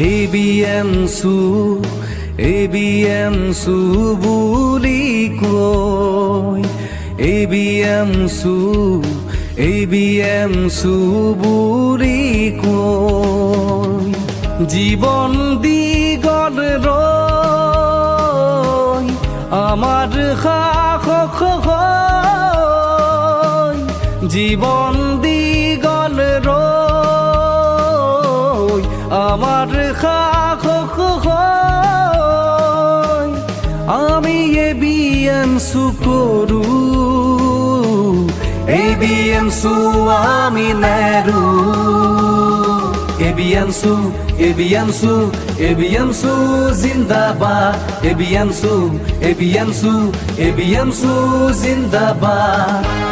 ABM Su বুলি কয় ABM Su বুলি কয় জীবন দীঘল ৰয় আমাৰ সাহস হয় জীবন দীঘল ৰয় আমার সাহস হয় আমি ABM Su কৰো ABM Su আমি নেৰো ABM Su জিন্দাবাদ ABM Su জিন্দাবাদ